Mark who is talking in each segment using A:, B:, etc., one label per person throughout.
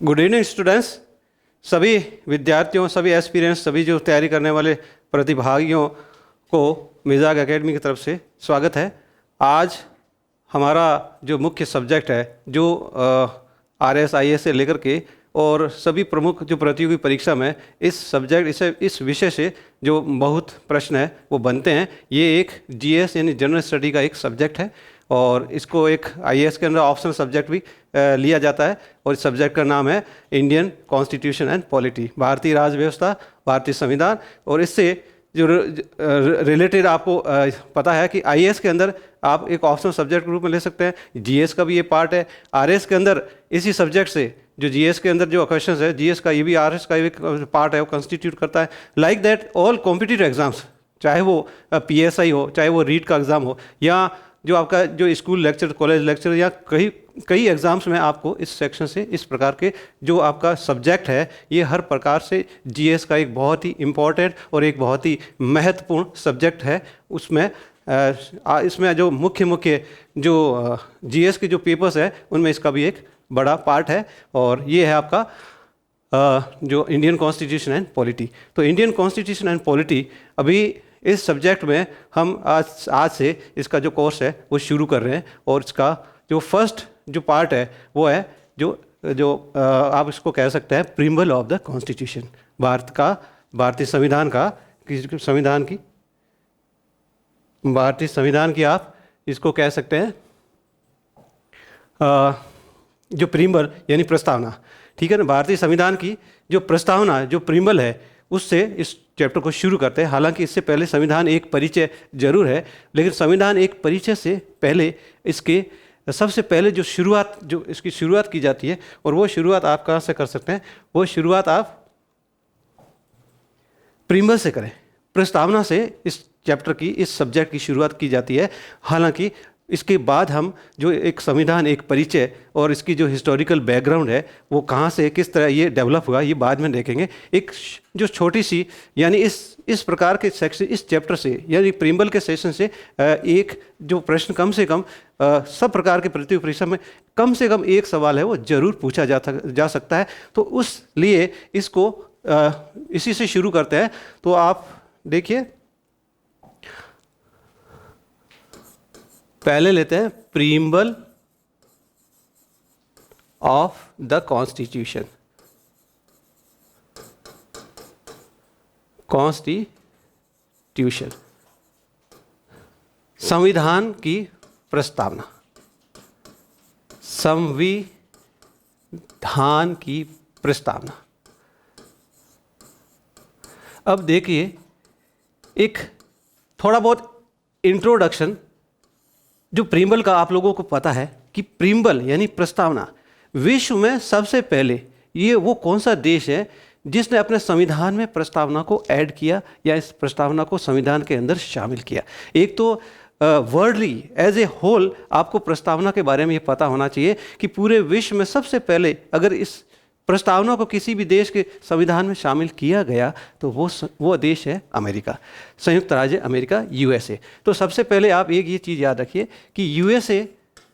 A: Good evening students. सभी विद्यार्थियों, सभी एस्पिरेंट्स, सभी जो तैयारी करने वाले प्रतिभागियों को मिजाग एकेडमी की तरफ से स्वागत है। आज हमारा जो मुख्य सब्जेक्ट है, जो RS IAS से लेकर के और सभी प्रमुख जो प्रतियोगी परीक्षा में इस विषय से जो बहुत प्रश्न है वो बनते हैं। ये एक GS यानी जनरल स्टडी का एक सब्जेक्ट है और इसको एक IAS के अंदर ऑप्शनल सब्जेक्ट भी लिया जाता है और इस सब्जेक्ट का नाम है इंडियन कॉन्स्टिट्यूशन एंड पॉलिटी, भारतीय राज्य व्यवस्था, भारतीय संविधान। और इससे जो रिलेटेड आपको पता है कि IAS के अंदर आप एक ऑप्शनल सब्जेक्ट के रूप में ले सकते हैं। GS का भी ये पार्ट है। RS के अंदर इसी सब्जेक्ट से जो GS के अंदर जो क्वेश्चन है, GS का ये भी RS का एक पार्ट है, वो कंस्टिट्यूट करता है। Like that all competitive exams, चाहे वो PSI हो, चाहे वो रीट का एग्ज़ाम हो, या जो आपका जो स्कूल लेक्चर, कॉलेज लेक्चर, या कई एग्ज़ाम्स में आपको इस सेक्शन से इस प्रकार के जो आपका सब्जेक्ट है, ये हर प्रकार से GS का एक बहुत ही इम्पॉर्टेंट और एक बहुत ही महत्वपूर्ण सब्जेक्ट है। उसमें इसमें जो मुख्य जो GS के जो पेपर्स है उनमें इसका भी एक बड़ा पार्ट है और ये है आपका जो इंडियन कॉन्स्टिट्यूशन एंड पॉलिटी। तो इंडियन कॉन्स्टिट्यूशन एंड पॉलिटी, अभी इस सब्जेक्ट में हम आज से इसका जो कोर्स है वो शुरू कर रहे हैं और इसका जो फर्स्ट जो पार्ट है वो है जो आप इसको कह सकते हैं प्रीम्बल ऑफ द कॉन्स्टिट्यूशन, भारतीय संविधान की आप इसको कह सकते हैं जो प्रीम्बल यानी प्रस्तावना, ठीक है ना। भारतीय संविधान की जो प्रस्तावना, जो प्रीम्बल है, उससे इस चैप्टर को शुरू करते हैं। हालांकि इससे पहले संविधान एक परिचय जरूर है, लेकिन संविधान एक परिचय से पहले इसके सबसे पहले जो इसकी शुरुआत की जाती है, और वो शुरुआत आप कहाँ से कर सकते हैं, वो शुरुआत आप प्रीम्बल से करें। प्रस्तावना से इस चैप्टर की, इस सब्जेक्ट की शुरुआत की जाती है। हालांकि इसके बाद हम जो एक संविधान, एक परिचय और इसकी जो हिस्टोरिकल बैकग्राउंड है वो कहाँ से किस तरह ये डेवलप हुआ, ये बाद में देखेंगे। एक जो छोटी सी यानी इस प्रकार के सेक्शन, इस चैप्टर से यानी प्रीम्बल के सेशन से एक जो प्रश्न कम से कम सब प्रकार के प्रतियोगी परीक्षा में कम से कम एक सवाल है वो जरूर पूछा जा सकता है। तो उस लिए इसको इसी से शुरू करते हैं। तो आप देखिए, पहले लेते हैं प्रीम्बल ऑफ द कॉन्स्टिट्यूशन, संविधान की प्रस्तावना, संविधान की प्रस्तावना। अब देखिए, एक थोड़ा बहुत इंट्रोडक्शन जो प्रीम्बल का आप लोगों को पता है कि प्रीम्बल यानी प्रस्तावना, विश्व में सबसे पहले ये वो कौन सा देश है जिसने अपने संविधान में प्रस्तावना को ऐड किया या इस प्रस्तावना को संविधान के अंदर शामिल किया। एक तो वर्ल्डली एज ए होल आपको प्रस्तावना के बारे में ये पता होना चाहिए कि पूरे विश्व में सबसे पहले अगर इस प्रस्तावना को किसी भी देश के संविधान में शामिल किया गया तो वो देश है अमेरिका, संयुक्त राज्य अमेरिका, USA। तो सबसे पहले आप एक ये चीज़ याद रखिए कि USA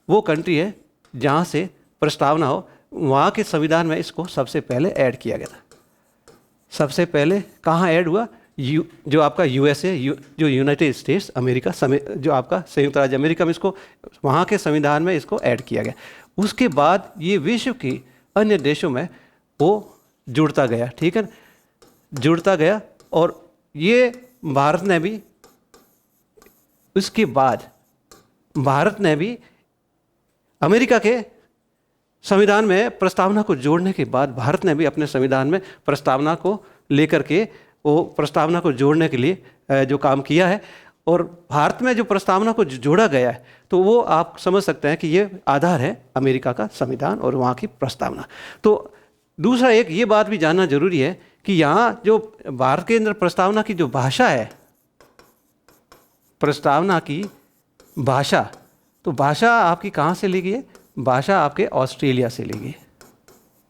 A: वो कंट्री है जहाँ से प्रस्तावना हो, वहाँ के संविधान में इसको सबसे पहले ऐड किया गया था। सबसे पहले कहाँ ऐड हुआ? जो आपका USA, जो यूनाइटेड स्टेट्स अमेरिका, जो आपका संयुक्त राज्य अमेरिका में इसको, वहाँ के संविधान में इसको ऐड किया गया। उसके बाद ये विश्व की अन्य देशों में वो जुड़ता गया, ठीक है, जुड़ता गया। और ये भारत ने भी, उसके बाद भारत ने भी अमेरिका के संविधान में प्रस्तावना को जोड़ने के बाद भारत ने भी अपने संविधान में प्रस्तावना को लेकर के वो प्रस्तावना को जोड़ने के लिए जो काम किया है। और भारत में जो प्रस्तावना को जोड़ा गया है तो वो आप समझ सकते हैं कि ये आधार है अमेरिका का संविधान और वहाँ की प्रस्तावना। तो दूसरा एक ये बात भी जानना जरूरी है कि यहाँ जो भारत के अंदर प्रस्तावना की जो भाषा है, प्रस्तावना की भाषा, तो भाषा आपकी कहाँ से ली गई है? भाषा आपके ऑस्ट्रेलिया से ली गई।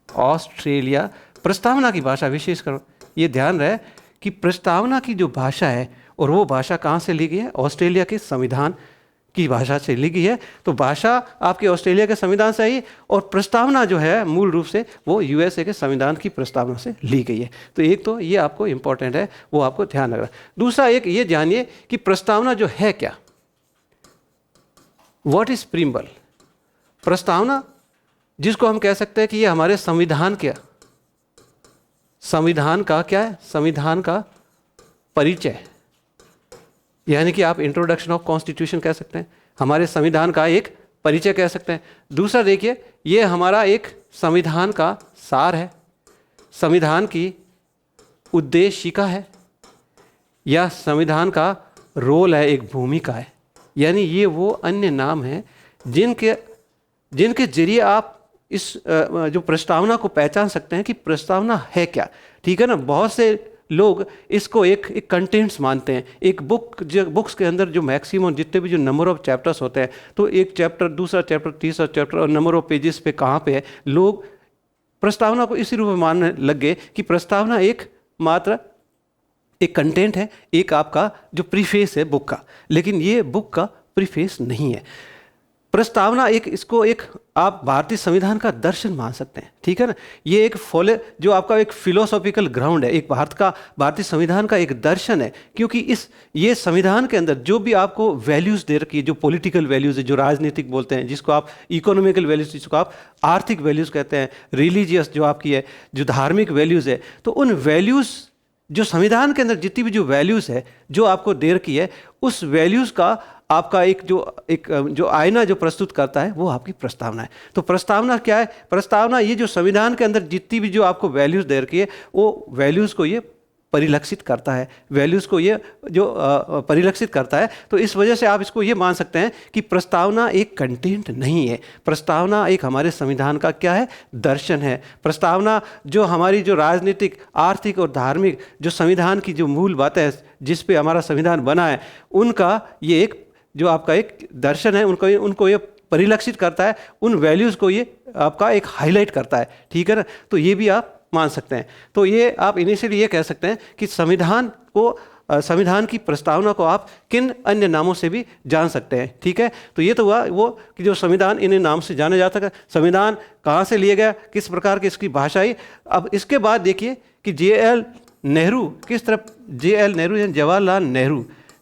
A: ऑस्ट्रेलिया प्रस्तावना की भाषा, विशेषकर ये ध्यान रहे कि प्रस्तावना की जो भाषा है और वो भाषा कहाँ से ली गई है? ऑस्ट्रेलिया के संविधान की भाषा से ली गई है। तो भाषा आपके ऑस्ट्रेलिया के संविधान से आई और प्रस्तावना जो है मूल रूप से वो यूएसए के संविधान की प्रस्तावना से ली गई है। तो एक तो ये आपको इंपॉर्टेंट है, वो आपको ध्यान रखना। दूसरा एक ये जानिए कि प्रस्तावना जो है क्या, व्हाट इज प्रीम्बल। प्रस्तावना जिसको हम कह सकते हैं कि ये हमारे संविधान का क्या है, संविधान का परिचय, यानी कि आप इंट्रोडक्शन ऑफ कॉन्स्टिट्यूशन कह सकते हैं, हमारे संविधान का एक परिचय कह सकते हैं। दूसरा देखिए, ये हमारा एक संविधान का सार है, संविधान की उद्देशिका है, या संविधान का रोल है, एक भूमिका है। यानी ये वो अन्य नाम हैं जिनके जरिए आप इस जो प्रस्तावना को पहचान सकते हैं कि प्रस्तावना है क्या। ठीक है ना। बहुत से लोग इसको एक कंटेंट्स मानते हैं। एक बुक्स के अंदर जो मैक्सिमम जितने भी जो नंबर ऑफ चैप्टर्स होते हैं, तो एक चैप्टर, दूसरा चैप्टर, तीसरा चैप्टर और नंबर ऑफ पेजेस पे कहाँ पे है, लोग प्रस्तावना को इसी रूप में मानने लग गए कि प्रस्तावना एक मात्र एक कंटेंट है, एक आपका जो प्रीफेस है बुक का। लेकिन ये बुक का प्रीफेस नहीं है। प्रस्तावना इसको एक आप भारतीय संविधान का दर्शन मान सकते हैं। ठीक है ना। ये एक जो आपका एक फिलोसॉफिकल ग्राउंड है, एक भारतीय संविधान का एक दर्शन है। क्योंकि ये संविधान के अंदर जो भी आपको वैल्यूज़ दे रखी है, जो पॉलिटिकल वैल्यूज़ है, जो राजनीतिक बोलते हैं, जिसको आप इकोनॉमिकल वैल्यूज़, जिसको आप आर्थिक वैल्यूज़ कहते हैं, रिलीजियस जो आपकी है, जो धार्मिक वैल्यूज़ है, तो उन वैल्यूज़ जो संविधान के अंदर जितनी भी जो वैल्यूज़ है जो आपको दे रखी है, उस वैल्यूज़ का आपका जो आईना जो प्रस्तुत करता है वो आपकी प्रस्तावना है। तो प्रस्तावना क्या है? प्रस्तावना ये जो संविधान के अंदर जितनी भी जो आपको वैल्यूज़ दे रखी है, वो वैल्यूज़ को ये परिलक्षित करता है, वैल्यूज़ को ये जो परिलक्षित करता है। तो इस वजह से आप इसको ये मान सकते हैं कि प्रस्तावना एक कंटेंट नहीं है, प्रस्तावना एक हमारे संविधान का क्या है? दर्शन है। प्रस्तावना जो हमारी जो राजनीतिक, आर्थिक और धार्मिक जो संविधान की जो मूल बातें हैं जिस पे हमारा संविधान बना है, उनका ये एक जो आपका एक दर्शन है, उनको ये परिलक्षित करता है, उन वैल्यूज़ को ये आपका एक हाईलाइट करता है। ठीक है ना। तो ये भी आप मान सकते हैं। तो ये आप इनिशियली ये कह सकते हैं कि संविधान की प्रस्तावना को आप किन अन्य नामों से भी जान सकते हैं। ठीक है। तो ये तो हुआ वो कि जो संविधान इन नाम से जाना जाता है। संविधान कहाँ से लिया गया, किस प्रकार की इसकी भाषा आई। अब इसके बाद देखिए कि JL नेहरू किस तरह, JL नेहरू या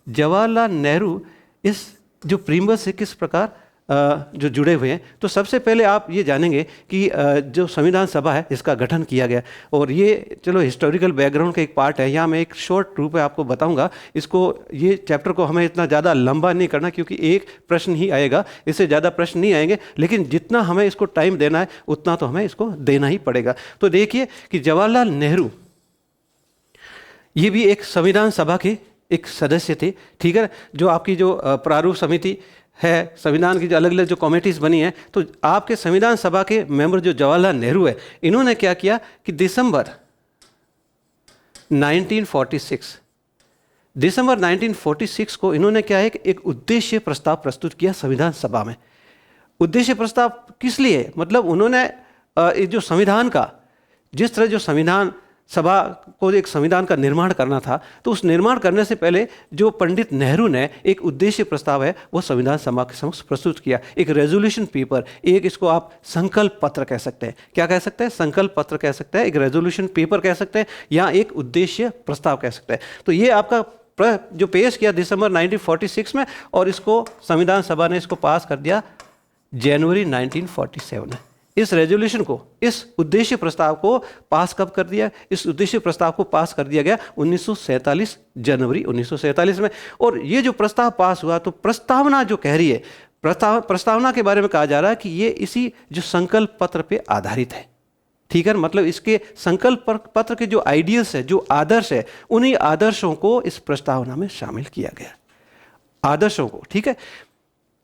A: जवाहरलाल नेहरू इस जो प्रीम्बल से किस प्रकार जो जुड़े हुए हैं। तो सबसे पहले आप ये जानेंगे कि जो संविधान सभा है इसका गठन किया गया, और ये चलो हिस्टोरिकल बैकग्राउंड का एक पार्ट है। यहाँ मैं एक शॉर्ट रूप में आपको बताऊंगा। ये चैप्टर को हमें इतना ज़्यादा लंबा नहीं करना, क्योंकि एक प्रश्न ही आएगा, इससे ज़्यादा प्रश्न नहीं आएंगे। लेकिन जितना हमें इसको टाइम देना है उतना तो हमें इसको देना ही पड़ेगा। तो देखिए कि जवाहरलाल नेहरू ये भी एक संविधान सभा के एक सदस्य थे। ठीक है। जो आपकी जो प्रारूप समिति है, संविधान की जो अलग अलग जो कमेटीज़ बनी हैं, तो आपके संविधान सभा के मेंबर जो जवाहरलाल नेहरू है, इन्होंने क्या किया कि दिसंबर 1946 को इन्होंने क्या है कि एक उद्देश्य प्रस्ताव प्रस्तुत किया संविधान सभा में। उद्देश्य प्रस्ताव किस लिए? मतलब उन्होंने जो संविधान का, जिस तरह जो संविधान सभा को एक संविधान का निर्माण करना था, तो उस निर्माण करने से पहले जो पंडित नेहरू ने एक उद्देश्य प्रस्ताव है वो संविधान सभा के समक्ष प्रस्तुत किया। एक रेजोल्यूशन पेपर, एक इसको आप संकल्प पत्र कह सकते हैं। क्या कह सकते हैं? संकल्प पत्र कह सकते हैं, एक रेजोल्यूशन पेपर कह सकते हैं, या एक उद्देश्य प्रस्ताव कह सकते हैं। तो ये आपका जो पेश किया दिसंबर 1946 में, और इसको संविधान सभा ने इसको पास कर दिया जनवरी 1947 में। इस रेजोल्यूशन को, इस उद्देश्य प्रस्ताव को पास कब कर दिया? इस उद्देश्य प्रस्ताव को पास कर दिया गया 1947 जनवरी 1947 में। और ये जो प्रस्ताव पास हुआ, तो प्रस्तावना जो कह रही है, प्रस्तावना के बारे में कहा जा रहा है कि ये इसी जो संकल्प पत्र पे आधारित है। ठीक है। मतलब इसके संकल्प पत्र के जो आइडियल्स है, जो आदर्श है, उन्हीं आदर्शों को इस प्रस्तावना में शामिल किया गया, आदर्शों को। ठीक है।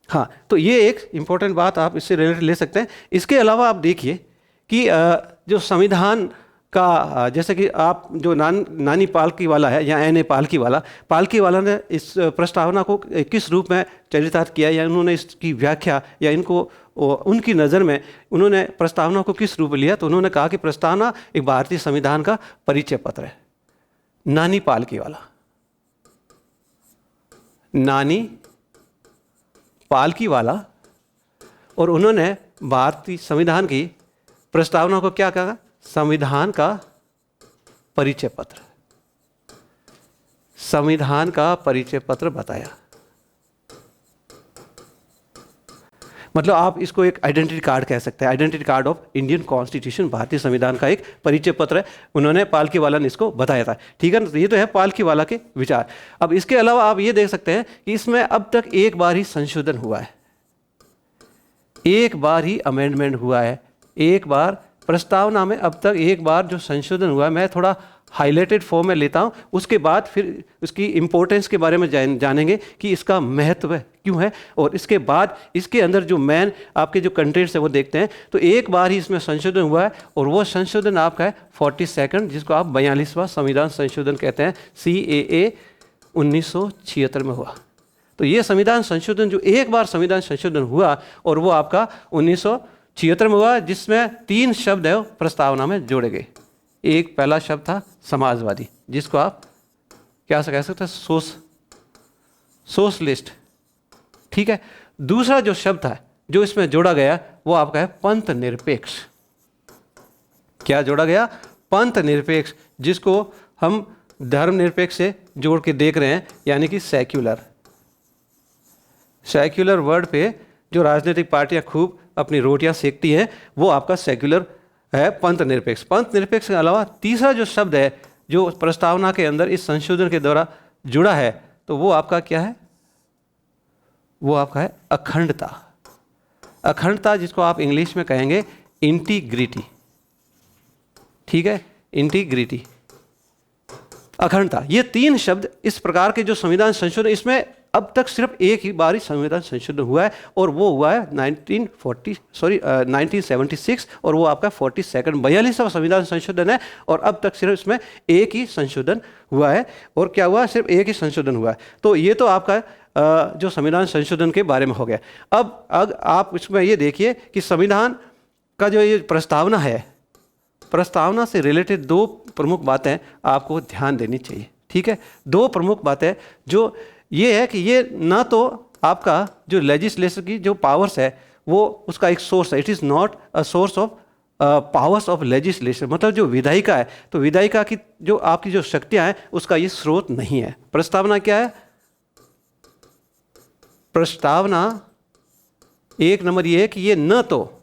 A: हाँ, तो ये एक इम्पोर्टेंट बात आप इससे रिलेटेड ले सकते हैं। इसके अलावा आप देखिए कि जो संविधान का, जैसे कि आप जो नानी पालकी वाला है या NA पालकी वाला ने इस प्रस्तावना को किस रूप में चरितार्थ किया, या उन्होंने इसकी व्याख्या, या इनको उनकी नज़र में उन्होंने प्रस्तावना को किस रूप में लिया। तो उन्होंने कहा कि प्रस्तावना एक भारतीय संविधान का परिचय पत्र है। नानी पालकी वाला, नानी पालकीवाला, और उन्होंने भारतीय संविधान की प्रस्तावना को क्या कहा? संविधान का परिचय पत्र, संविधान का परिचय पत्र बताया। मतलब आप इसको एक आइडेंटिटी कार्ड कह सकते हैं, identity card of Indian constitution, भारतीय संविधान का एक परिचय पत्र है। उन्होंने पालकीवाला ने इसको बताया था, ठीक है ना। तो ये तो है पालकीवाला के विचार। अब इसके अलावा आप ये देख सकते हैं कि इसमें अब तक एक बार ही संशोधन हुआ है, एक बार ही अमेंडमेंट हुआ है, एक बार प्रस्तावना में अब तक एक बार जो संशोधन हुआ है। मैं थोड़ा हाईलाइटेड फॉर्म में लेता हूँ, उसके बाद फिर उसकी इम्पोर्टेंस के बारे में जानेंगे कि इसका महत्व क्यों है, और इसके बाद इसके अंदर जो मेन आपके जो कंटेंट्स है वो देखते हैं। तो एक बार ही इसमें संशोधन हुआ है, और वो संशोधन आपका है 42, जिसको आप 42वां संविधान संशोधन कहते हैं, CAA 1976 में हुआ। तो ये संविधान संशोधन जो एक बार संविधान संशोधन हुआ, और वो आपका 1976 में हुआ, जिसमें 3 शब्द है प्रस्तावना में जोड़े गए। एक पहला शब्द था समाजवादी, जिसको आप क्या कह सकते हैं? सोशलिस्ट, ठीक है। दूसरा जो शब्द था जो इसमें जोड़ा गया वो आपका है पंथ निरपेक्ष। क्या जोड़ा गया? पंथ निरपेक्ष, जिसको हम धर्म निरपेक्ष से जोड़ के देख रहे हैं, यानी कि सेक्युलर। सेक्युलर वर्ड पे जो राजनीतिक पार्टियां खूब अपनी रोटियां सेकती हैं, वो आपका सेक्युलर है, पंथ निरपेक्ष। पंथ निरपेक्ष के अलावा तीसरा जो शब्द है जो प्रस्तावना के अंदर इस संशोधन के द्वारा जुड़ा है, तो वो आपका क्या है? वो आपका है अखंडता। अखंडता, जिसको आप इंग्लिश में कहेंगे इंटीग्रिटी, ठीक है, इंटीग्रिटी, अखंडता। ये 3 शब्द इस प्रकार के जो संविधान संशोधन, इसमें अब तक सिर्फ एक ही बार ही संविधान संशोधन हुआ है, और वो हुआ है 1976, और वो आपका 42वां संविधान संशोधन है। और अब तक सिर्फ इसमें एक ही संशोधन हुआ है। और क्या हुआ? सिर्फ एक ही संशोधन हुआ है। तो ये तो आपका जो संविधान संशोधन के बारे में हो गया। अब आप इसमें ये देखिए कि संविधान का जो ये प्रस्तावना है, प्रस्तावना से रिलेटेड 2 प्रमुख बातें आपको ध्यान देनी चाहिए, ठीक है। 2 प्रमुख बातें जो ये है कि ये ना तो आपका जो लेजिस्लेचर की जो पावर्स है वो उसका एक सोर्स है, it is not a source of powers of legislation. मतलब जो विधायिका है, तो विधायिका की जो आपकी जो शक्तियां हैं उसका ये स्रोत नहीं है। प्रस्तावना क्या है? प्रस्तावना एक नंबर ये है कि ये न तो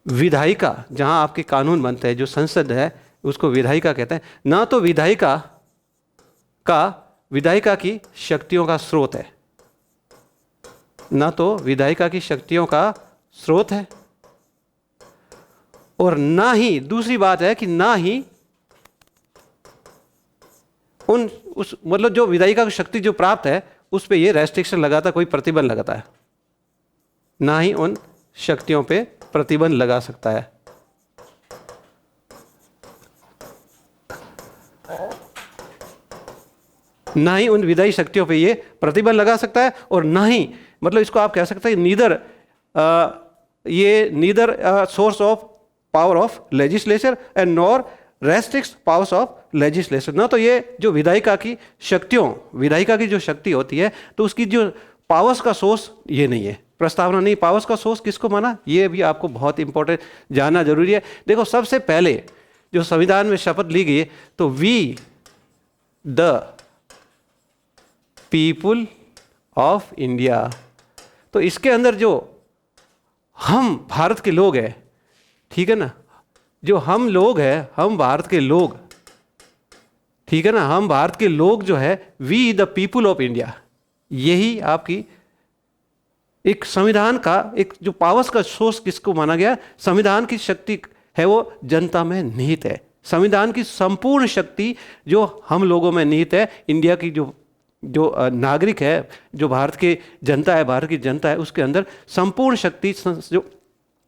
A: विधायिका, जहां आपके कानून बनते हैं, जो संसद है उसको विधायिका कहते हैं, ना तो विधायिका की शक्तियों का स्रोत है, ना तो विधायिका की शक्तियों का स्रोत है, और ना ही दूसरी बात है कि ना ही मतलब जो विधायिका की शक्ति जो प्राप्त है उस पर ये रेस्ट्रिक्शन लगाता, कोई प्रतिबंध लगाता है, ना ही उन शक्तियों पे प्रतिबंध लगा सकता है। ना ही उन विधायी शक्तियों पे ये प्रतिबंध लगा सकता है, और ना ही मतलब इसको आप कह सकते हैं neither source of power of legislature and nor restricts powers of legislature. ना तो ये जो विधायिका की जो शक्ति होती है तो उसकी जो पावर्स का सोर्स ये नहीं है, प्रस्तावना नहीं। पावर्स का सोर्स किसको माना, ये भी आपको बहुत इंपॉर्टेंट जानना जरूरी है। देखो, सबसे पहले जो संविधान में शपथ ली गई तो we the people of India, तो इसके अंदर जो हम भारत के लोग हैं, ठीक है ना, जो हम लोग हैं, हम भारत के लोग, ठीक है ना, हम भारत के लोग जो है, we the people of India, यही आपकी एक संविधान का एक जो पावर्स का सोर्स किसको माना गया, संविधान की शक्ति है वो जनता में निहित है। संविधान की संपूर्ण शक्ति जो हम लोगों में निहित है, इंडिया की जो नागरिक है, जो भारत की जनता है, उसके अंदर संपूर्ण शक्ति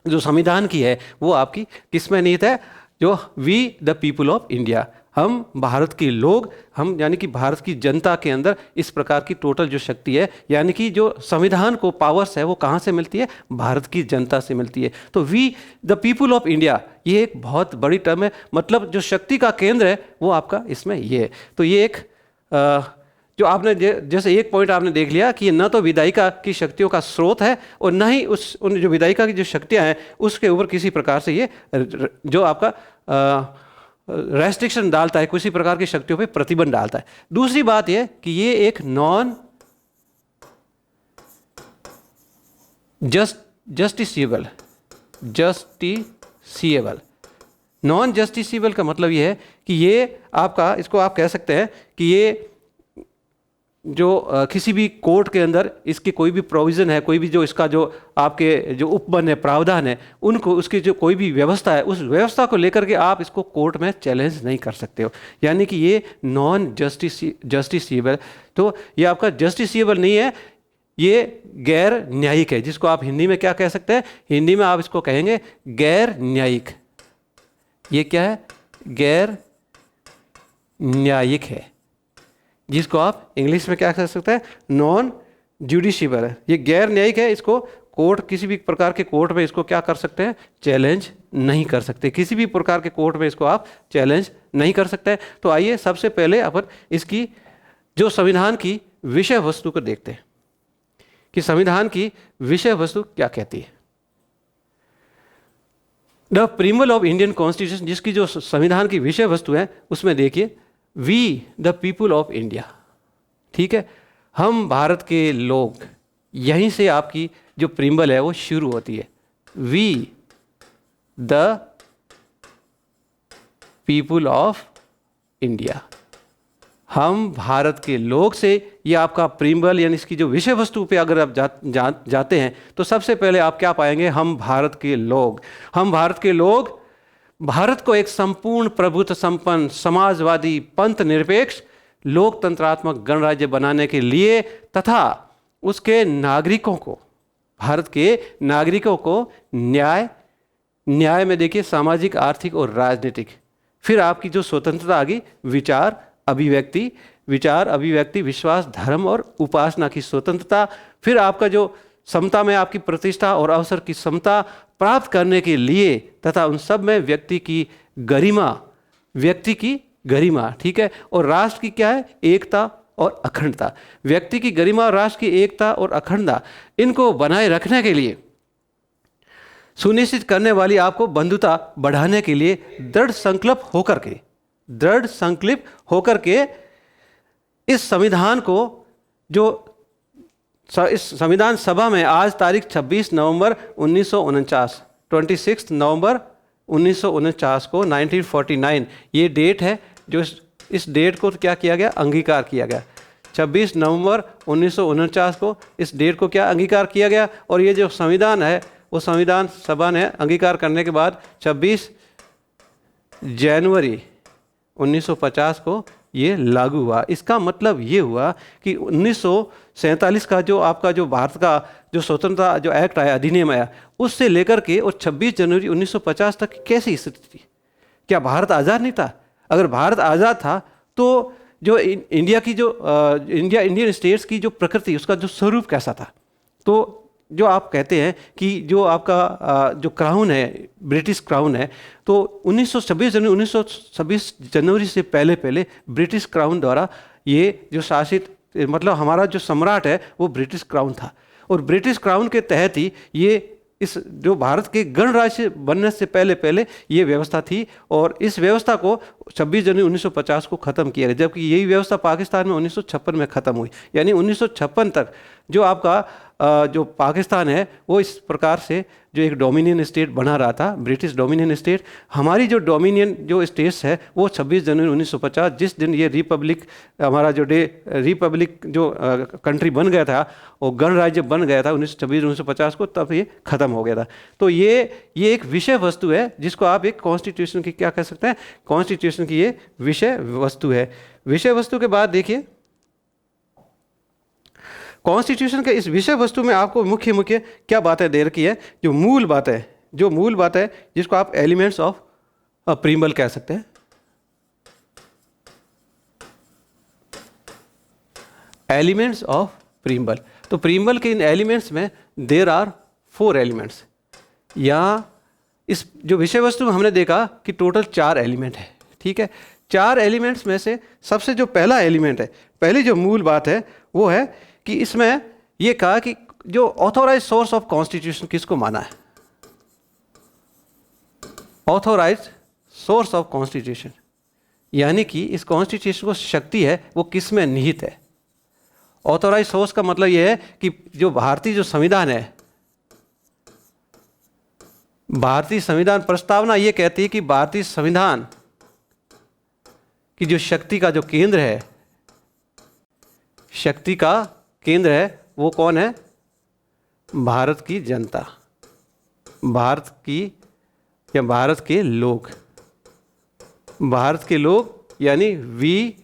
A: जो संविधान की है वो आपकी किस में निहित है, जो we the people of India, हम भारत के लोग, हम यानी कि भारत की जनता के अंदर इस प्रकार की टोटल जो शक्ति है, यानी कि जो संविधान को पावर्स है वो कहाँ से मिलती है, भारत की जनता से मिलती है। तो we the people of India ये एक बहुत बड़ी टर्म है, मतलब जो शक्ति का केंद्र है वो आपका इसमें ये है। तो ये एक जो आपने जैसे एक पॉइंट आपने देख लिया कि ये न तो विधायिका की शक्तियों का स्रोत है और न ही उन जो विधायिका की जो शक्तियां हैं उसके ऊपर किसी प्रकार से ये जो आपका रेस्ट्रिक्शन डालता है, किसी प्रकार की शक्तियों पे प्रतिबंध डालता है। दूसरी बात यह कि ये एक नॉन जस्टिसिएबल नॉन जस्टिसिएबल का मतलब ये है कि ये आपका, इसको आप कह सकते हैं कि ये जो किसी भी कोर्ट के अंदर इसकी कोई भी प्रोविज़न है, कोई भी जो इसका जो आपके जो उपबंध है, प्रावधान है, उनको उसकी जो कोई भी व्यवस्था है, उस व्यवस्था को लेकर के आप इसको कोर्ट में चैलेंज नहीं कर सकते हो। यानी कि ये नॉन जस्टिसिएबल, तो ये आपका जस्टिसिएबल नहीं है, ये गैर न्यायिक है, जिसको आप हिंदी में क्या कह सकते हैं, हिंदी में आप इसको कहेंगे गैर न्यायिक। ये क्या है? गैर न्यायिक है, जिसको आप इंग्लिश में क्या कह सकते हैं, नॉन जुडिशियबल है। ये गैर न्यायिक है, इसको कोर्ट, किसी भी प्रकार के कोर्ट में इसको क्या कर सकते हैं, चैलेंज नहीं कर सकते। किसी भी प्रकार के कोर्ट में इसको आप चैलेंज नहीं कर सकते। तो आइए सबसे पहले अपन इसकी जो संविधान की विषय वस्तु को देखते हैं कि संविधान की विषय वस्तु क्या कहती है। The preamble of Indian constitution, जिसकी जो संविधान की विषय वस्तु है, उसमें देखिए we the people of India, ठीक है, हम भारत के लोग, यहीं से आपकी जो प्रीम्बल है वो शुरू होती है। We the people of India, हम भारत के लोग से, ये आपका प्रीम्बल यानी इसकी जो विषय वस्तु पे अगर आप जाते हैं तो सबसे पहले आप क्या पाएंगे, हम भारत के लोग। हम भारत के लोग भारत को एक संपूर्ण प्रभुत्व संपन्न समाजवादी पंथ निरपेक्ष लोकतंत्रात्मक गणराज्य बनाने के लिए तथा उसके नागरिकों को, भारत के नागरिकों को न्याय में देखिए सामाजिक, आर्थिक और राजनीतिक, फिर आपकी जो स्वतंत्रता आ गई, विचार अभिव्यक्ति, विश्वास, धर्म और उपासना की स्वतंत्रता, फिर आपका जो समता में आपकी प्रतिष्ठा और अवसर की समता प्राप्त करने के लिए तथा उन सब में व्यक्ति की गरिमा, ठीक है, और राष्ट्र की क्या है, एकता और अखंडता। व्यक्ति की गरिमा और राष्ट्र की एकता और अखंडता, इनको बनाए रखने के लिए सुनिश्चित करने वाली आपको बंधुता बढ़ाने के लिए दृढ़ संकल्प होकर के इस संविधान को, जो इस संविधान सभा में आज तारीख 26 नवंबर 26 नवंबर 1949 को 1949 ये डेट है, जो इस डेट को क्या किया गया, अंगीकार किया गया। 26 नवंबर 1949 को इस डेट को क्या अंगीकार किया गया, और ये जो संविधान है वो संविधान सभा ने अंगीकार करने के बाद 26 जनवरी 1950 को ये लागू हुआ। इसका मतलब ये हुआ कि 1947 का जो आपका जो भारत का जो स्वतंत्रता जो एक्ट आया, अधिनियम आया, उससे लेकर के और 26 जनवरी 1950 तक कैसी स्थिति थी? क्या भारत आज़ाद नहीं था? अगर भारत आज़ाद था तो जो इंडिया की जो इंडियन स्टेट्स की जो प्रकृति, उसका जो स्वरूप कैसा था? तो जो आप कहते हैं कि जो आपका जो क्राउन है, ब्रिटिश क्राउन है, तो 1926 जनवरी से पहले ब्रिटिश क्राउन द्वारा ये जो शासित, मतलब हमारा जो सम्राट है वो ब्रिटिश क्राउन था, और ब्रिटिश क्राउन के तहत ही ये इस जो भारत के गणराज्य बनने से पहले ये व्यवस्था थी, और इस व्यवस्था को 26 जनवरी 1950 को ख़त्म किया गया, जबकि यही व्यवस्था पाकिस्तान में 1956 में ख़त्म हुई। यानी 1956 तक जो आपका जो पाकिस्तान है वो इस प्रकार से जो एक डोमिनियन स्टेट बना रहा था, ब्रिटिश डोमिनियन स्टेट। हमारी जो डोमिनियन जो स्टेट्स है वो 26 जनवरी 1950, जिस दिन ये रिपब्लिक, हमारा जो रिपब्लिक जो कंट्री बन गया था, वो गणराज्य बन गया था 1950 को, तब ये ख़त्म हो गया था। तो ये एक विषय वस्तु है, जिसको आप एक कॉन्स्टिट्यूशन की क्या कह सकते हैं, कॉन्स्टिट्यूशन की ये विषय वस्तु है। विषय वस्तु के बाद देखिए कॉन्स्टिट्यूशन के इस विषय वस्तु में आपको मुख्य क्या बातें दे रखी है, जो मूल बात है जिसको आप एलिमेंट्स ऑफ प्रीम्बल कह सकते हैं। एलिमेंट्स ऑफ प्रीम्बल, तो प्रीम्बल के इन एलिमेंट्स में देयर आर 4 एलिमेंट्स। या इस जो विषय वस्तु में हमने देखा कि टोटल 4 एलिमेंट है, ठीक है, 4 एलिमेंट्स में से सबसे जो पहला एलिमेंट है, पहली जो मूल बात है वो है कि इसमें ये कहा कि जो ऑथोराइज सोर्स ऑफ कॉन्स्टिट्यूशन किसको माना है। ऑथोराइज सोर्स ऑफ कॉन्स्टिट्यूशन यानी कि इस कॉन्स्टिट्यूशन को शक्ति है वो किस में निहित है। ऑथोराइज सोर्स का मतलब ये है कि जो भारतीय जो संविधान है, भारतीय संविधान प्रस्तावना ये कहती है कि भारतीय संविधान की जो शक्ति का जो केंद्र है, शक्ति का केंद्र है वो कौन है? भारत की जनता, भारत की या भारत के लोग, भारत के लोग यानी we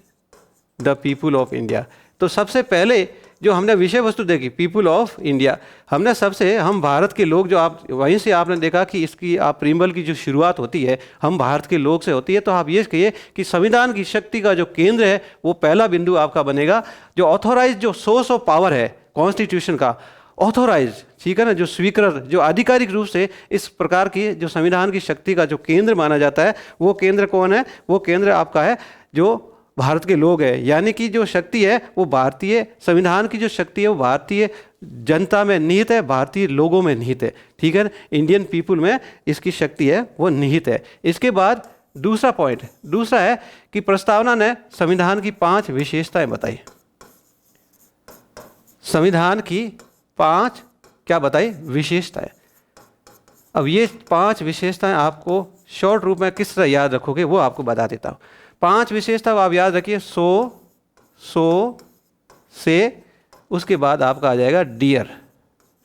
A: the people of India. तो सबसे पहले जो हमने विषय वस्तु देखी पीपुल ऑफ इंडिया, हम भारत के लोग, जो आप वहीं से आपने देखा कि इसकी आप प्रीम्बल की जो शुरुआत होती है हम भारत के लोग से होती है। तो आप ये कहिए कि संविधान की शक्ति का जो केंद्र है वो पहला बिंदु आपका बनेगा। जो ऑथोराइज जो सोर्स ऑफ पावर है कॉन्स्टिट्यूशन का, ऑथोराइज, ठीक है ना, जो स्वीकृत, जो आधिकारिक रूप से इस प्रकार की जो संविधान की शक्ति का जो केंद्र माना जाता है वो केंद्र कौन है? वो केंद्र आपका है जो भारत के लोग है। यानी कि जो शक्ति है वो भारतीय संविधान की जो शक्ति है वो भारतीय जनता में निहित है, भारतीय लोगों में निहित है, ठीक है ना, इंडियन पीपुल में इसकी शक्ति है वो निहित है। इसके बाद दूसरा पॉइंट, दूसरा है कि प्रस्तावना ने संविधान की 5 विशेषताएं बताई। संविधान की 5 क्या बताई? विशेषताएं। अब ये 5 विशेषताएं आपको शॉर्ट रूप में किस तरह याद रखोगे वो आपको बता देता हूँ। 5 विशेषता आप याद रखिए, सो से, उसके बाद आपका आ जाएगा डियर,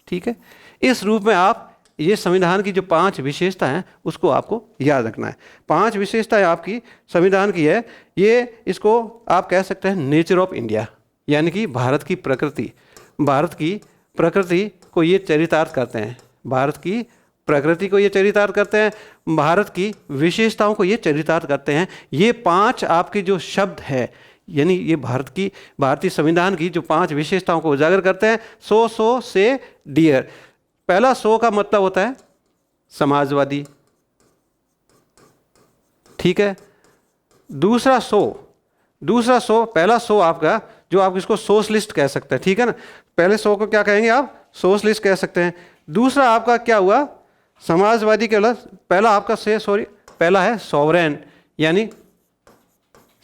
A: ठीक है। इस रूप में आप ये संविधान की जो 5 विशेषता हैं उसको आपको याद रखना है। 5 विशेषताएं आपकी संविधान की है, ये इसको आप कह सकते हैं नेचर ऑफ इंडिया, यानी कि भारत की प्रकृति, भारत की प्रकृति को ये चरितार्थ करते हैं, भारत की प्रकृति को ये चरितार्थ करते हैं, भारत की विशेषताओं को ये चरितार्थ करते हैं। ये 5 आपके जो शब्द है, यानी ये भारतीय संविधान की जो 5 विशेषताओं को उजागर करते हैं। सो से डियर। पहला सो का मतलब होता है समाजवादी, ठीक है। दूसरा सो, पहला सो आपका जो आप इसको सोशलिस्ट कह सकते हैं, ठीक है ना। पहले सो को क्या कहेंगे आप? सोशलिस्ट कह सकते हैं। दूसरा आपका क्या हुआ? समाजवादी के अलग। पहला है सॉवरेन यानी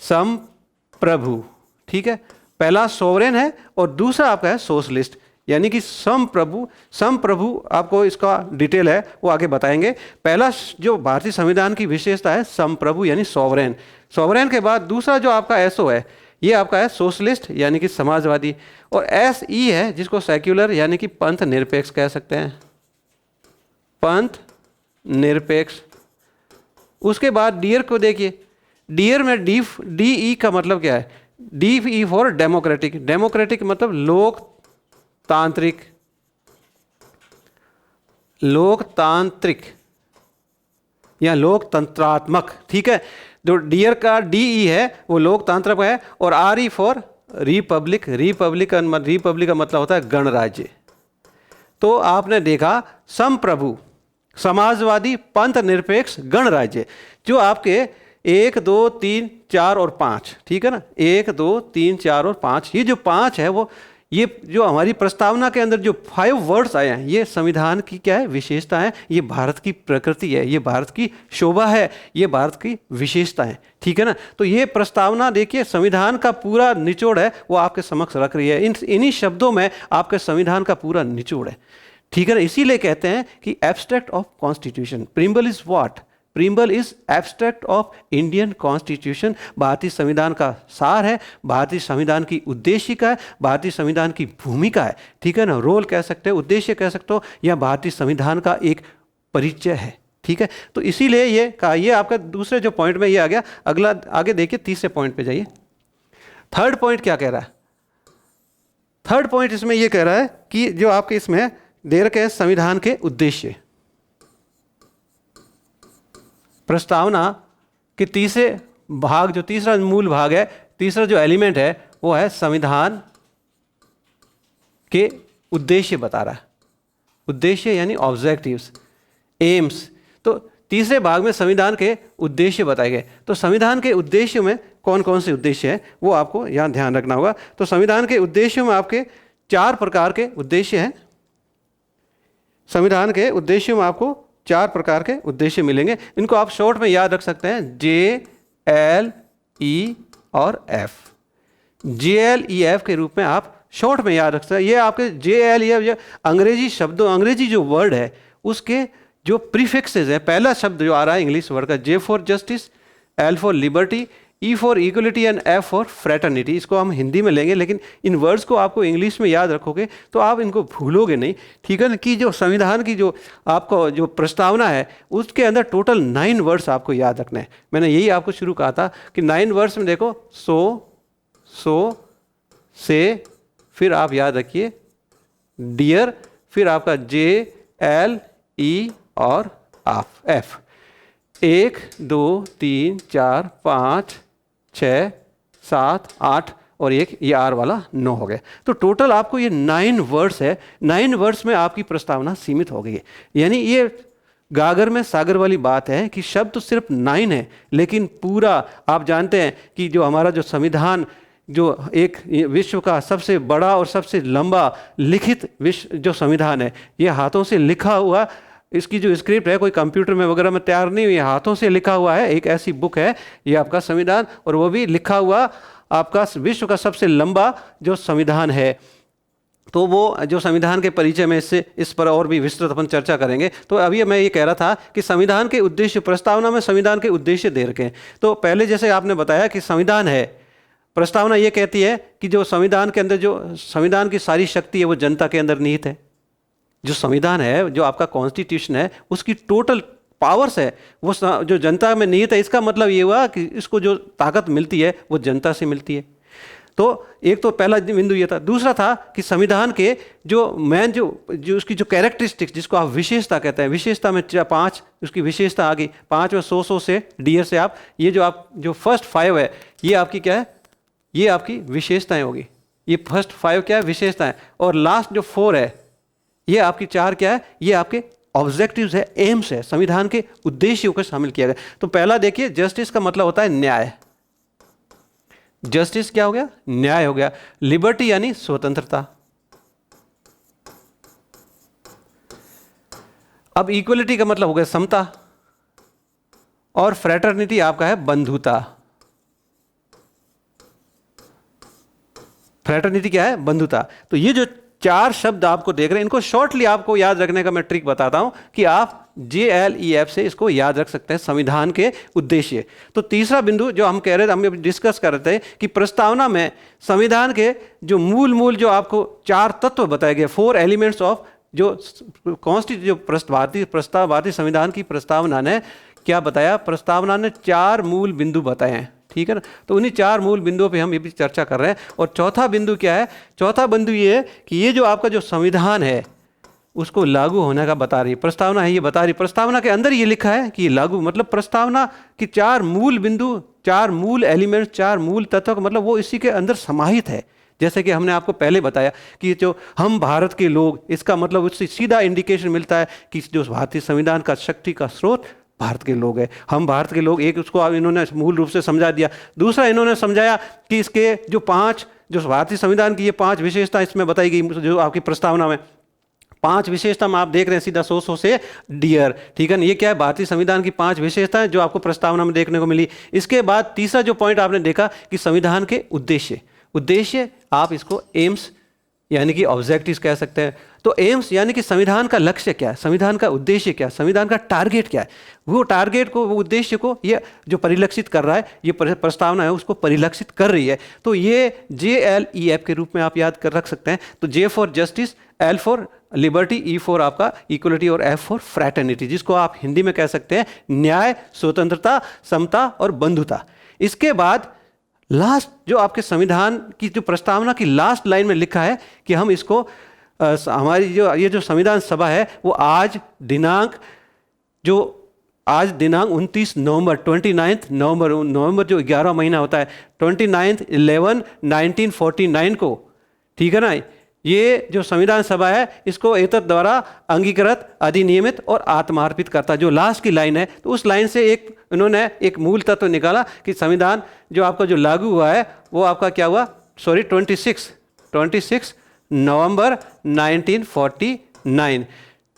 A: संप्रभु, ठीक है। पहला सॉवरेन है और दूसरा आपका है सोशलिस्ट यानी कि संप्रभु आपको इसका डिटेल है वो आगे बताएंगे। पहला जो भारतीय संविधान की विशेषता है संप्रभु यानी सॉवरेन। सॉवरेन के बाद दूसरा जो आपका एसओ है ये आपका है सोशलिस्ट यानी कि समाजवादी, और एसई है जिसको सेक्युलर यानी कि पंथ निरपेक्ष कह सकते हैं, पंथ निरपेक्ष। उसके बाद डियर को देखिए, डियर में डी का मतलब क्या है? D for democratic. डेमोक्रेटिक मतलब लोकतांत्रिक या लोकतंत्रात्मक, ठीक है। जो डियर का डी है वो लोकतांत्रिक है, और R E for Republic. Republic का मतलब होता है गणराज्य। तो आपने देखा संप्रभु, समाजवादी, पंथ निरपेक्ष, गणराज्य, जो आपके 1 2 3 4 और 5, ठीक है ना। 1 2 3 4 और 5, ये जो 5 है वो ये जो हमारी प्रस्तावना के अंदर जो 5 वर्ड्स आए हैं ये संविधान की क्या है? विशेषता है। ये भारत की प्रकृति है, ये भारत की शोभा है, ये भारत की विशेषता है, ठीक है ना। तो ये प्रस्तावना देखिए संविधान का पूरा निचोड़ है वो आपके समक्ष रख रही है। इन्हीं शब्दों में आपके संविधान का पूरा निचोड़ है, ठीक है ना। इसीलिए कहते हैं कि abstract of constitution. Preamble is what? Preamble is abstract of Indian constitution. भारतीय संविधान का सार है, भारतीय संविधान की उद्देशिका है, भारतीय संविधान की भूमिका है, ठीक है ना। रोल कह सकते हो, उद्देश्य कह सकते हो, या भारतीय संविधान का एक परिचय है, ठीक है। तो इसीलिए ये कहा, ये आपका दूसरे जो पॉइंट में ये आ गया। अगला आगे देखिए, तीसरे पॉइंट पे जाइए। थर्ड पॉइंट क्या कह रहा है? थर्ड पॉइंट इसमें ये कह रहा है कि जो आपके इसमें दे रखे हैं संविधान के उद्देश्य। प्रस्तावना के तीसरे भाग, जो तीसरा मूल भाग है, तीसरा जो एलिमेंट है वो है संविधान के उद्देश्य बता रहा है। उद्देश्य यानी ऑब्जेक्टिव्स, एम्स। तो तीसरे भाग में संविधान के उद्देश्य बताए गए। तो संविधान के उद्देश्य में कौन कौन से उद्देश्य हैं वो आपको यहाँ ध्यान रखना होगा। तो संविधान के उद्देश्यों में आपके 4 प्रकार के उद्देश्य हैं। संविधान के उद्देश्यों में आपको 4 प्रकार के उद्देश्य मिलेंगे। इनको आप शॉर्ट में याद रख सकते हैं, JLE और F। JLEF के रूप में आप शॉर्ट में याद रख सकते हैं। ये आपके JLEF अंग्रेजी शब्दों, अंग्रेजी जो वर्ड है उसके जो प्रीफिक्सेस है, पहला शब्द जो आ रहा है इंग्लिश वर्ड का, J for justice, L for liberty, E for equality and F for fraternity. इसको हम हिंदी में लेंगे, लेकिन इन वर्ड्स को आपको इंग्लिश में याद रखोगे तो आप इनको भूलोगे नहीं, ठीक है ना। कि जो संविधान की जो आपको जो प्रस्तावना है उसके अंदर टोटल 9 वर्ड्स आपको याद रखने हैं। मैंने यही आपको शुरू कहा था कि 9 वर्ड्स में देखो, सो से, फिर आप याद रखिए डियर, फिर आपका JLE और F। 1 2 3 4 5 6 7 8 और एक ये R वाला 9 हो गया। तो टोटल आपको ये 9 वर्ड्स है। 9 वर्ड्स में आपकी प्रस्तावना सीमित हो गई है। यानी ये गागर में सागर वाली बात है कि शब्द तो सिर्फ 9 है, लेकिन पूरा आप जानते हैं कि जो हमारा जो संविधान, जो एक विश्व का सबसे बड़ा और सबसे लंबा लिखित विश्व जो संविधान है, ये हाथों से लिखा हुआ, इसकी जो स्क्रिप्ट है कोई कंप्यूटर में वगैरह में तैयार नहीं हुई, हाथों से लिखा हुआ है। एक ऐसी बुक है ये आपका संविधान, और वो भी लिखा हुआ आपका विश्व का सबसे लंबा जो संविधान है। तो वो जो संविधान के परिचय में इस पर और भी विस्तृत अपन चर्चा करेंगे। तो अभी मैं ये कह रहा था कि संविधान के उद्देश्य, प्रस्तावना में संविधान के उद्देश्य दे रखे हैं। तो पहले जैसे आपने बताया कि संविधान है, प्रस्तावना ये कहती है कि जो संविधान के अंदर जो संविधान की सारी शक्ति है वो जनता के अंदर निहित है। जो संविधान है, जो आपका कॉन्स्टिट्यूशन है, उसकी टोटल पावर्स है वो जो जनता में निहित है। इसका मतलब ये हुआ कि इसको जो ताकत मिलती है वो जनता से मिलती है। तो एक तो पहला बिंदु ये था। दूसरा था कि संविधान के जो मेन जो उसकी जो कैरेक्टरिस्टिक्स, जिसको आप विशेषता कहते हैं, विशेषता में 5 उसकी विशेषता आ गई। 5 में 100 से डियर से आप ये जो फर्स्ट 5 है ये आपकी क्या है, ये आपकी विशेषताएं होगी। ये फर्स्ट 5 क्या है, विशेषताएं। और लास्ट जो 4 है ये आपकी 4 क्या है, ये आपके ऑब्जेक्टिव्स है, एम्स है, संविधान के उद्देश्यों को शामिल किया गया। तो पहला देखिए, जस्टिस का मतलब होता है न्याय। जस्टिस क्या हो गया, न्याय हो गया। लिबर्टी यानी स्वतंत्रता। अब इक्वलिटी का मतलब हो गया समता, और फ्रेटर्निटी आपका है बंधुता। फ्रेटर्निटी क्या है, बंधुता। तो ये जो 4 शब्द आपको देख रहे हैं, इनको शॉर्टली आपको याद रखने का मैं ट्रिक बताता हूं कि आप JLEF से इसको याद रख सकते हैं, संविधान के उद्देश्य। तो तीसरा बिंदु जो हम कह रहे थे, हम डिस्कस कर रहे थे कि प्रस्तावना में संविधान के जो मूल जो आपको 4 तत्व बताए गए, 4 एलिमेंट्स ऑफ जो भारतीय संविधान की प्रस्तावना ने क्या बताया, प्रस्तावना ने 4 मूल बिंदु बताए हैं, ठीक है ना। तो उन्हीं 4 मूल बिंदुओं पे हम ये भी चर्चा कर रहे हैं। और चौथा बिंदु क्या है, चौथा बिंदु ये है कि ये जो आपका जो संविधान है उसको लागू होने का बता रही प्रस्तावना है, ये बता रही। प्रस्तावना के अंदर ये लिखा है कि ये लागू, मतलब प्रस्तावना की 4 मूल बिंदु, 4 मूल एलिमेंट, 4 मूल तत्व, मतलब वो इसी के अंदर समाहित है। जैसे कि हमने आपको पहले बताया कि जो हम भारत के लोग, इसका मतलब उससे सीधा इंडिकेशन मिलता है कि जो भारतीय संविधान का शक्ति का स्रोत भारत के लोग हैं। हम भारत के लोग, एक उसको इन्होंने मूल रूप से समझा दिया। दूसरा इन्होंने समझाया कि इसके जो 5 जो भारतीय संविधान की ये 5 विशेषता इसमें बताई गई, जो आपकी प्रस्तावना में 5 विशेषता में आप देख रहे हैं सीधा 100 से डियर, ठीक है ना। ये क्या है, भारतीय संविधान की 5 विशेषताएं जो आपको प्रस्तावना में देखने को मिली। इसके बाद तीसरा जो पॉइंट आपने देखा कि संविधान के उद्देश्य आप इसको एम्स यानी कि ऑब्जेक्टिव्स कह सकते हैं। तो एम्स यानी कि संविधान का लक्ष्य क्या है, संविधान का उद्देश्य क्या है, संविधान का टारगेट क्या है, वो टारगेट को, वो उद्देश्य को ये जो परिलक्षित कर रहा है, ये प्रस्तावना है उसको परिलक्षित कर रही है। तो ये JLEF के रूप में आप याद कर रख सकते हैं। तो J for justice, L for liberty, E for आपका इक्वलिटी और F फॉर फ्रैटर्निटी, जिसको आप हिंदी में कह सकते हैं न्याय, स्वतंत्रता, समता और बंधुता। इसके बाद लास्ट जो आपके संविधान की जो प्रस्तावना की लास्ट लाइन में लिखा है कि हम इसको हमारी ये जो संविधान सभा है वो आज दिनांक 29 नवंबर 29 नवंबर जो 11 महीना होता है 29/11/1949 को, ठीक है ना, ये जो संविधान सभा है इसको एतत् द्वारा अंगीकृत, अधिनियमित और आत्मार्पित करता। जो लास्ट की लाइन है, तो उस लाइन से एक इन्होंने एक मूल तत्व निकाला कि संविधान जो आपका जो लागू हुआ है वो आपका क्या हुआ, 26 नवंबर 1949,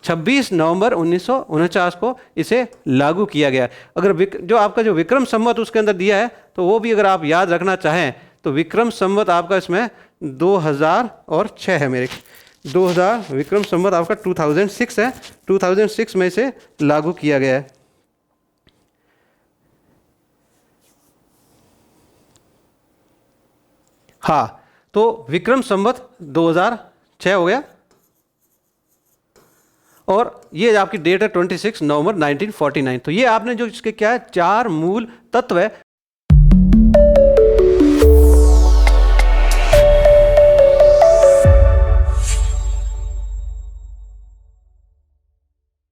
A: 26 नवंबर 1949 को इसे लागू किया गया। अगर जो आपका जो विक्रम संवत उसके अंदर दिया है तो वो भी अगर आप याद रखना चाहें तो विक्रम संवत आपका इसमें 2006 है मेरे, 2000 विक्रम संवत आपका 2006 है, 2006 में इसे लागू किया गया है। हाँ, तो विक्रम संवत 2006 हो गया और ये आपकी डेट है 26 नवंबर 1949। तो ये आपने जो इसके क्या है, चार मूल तत्व है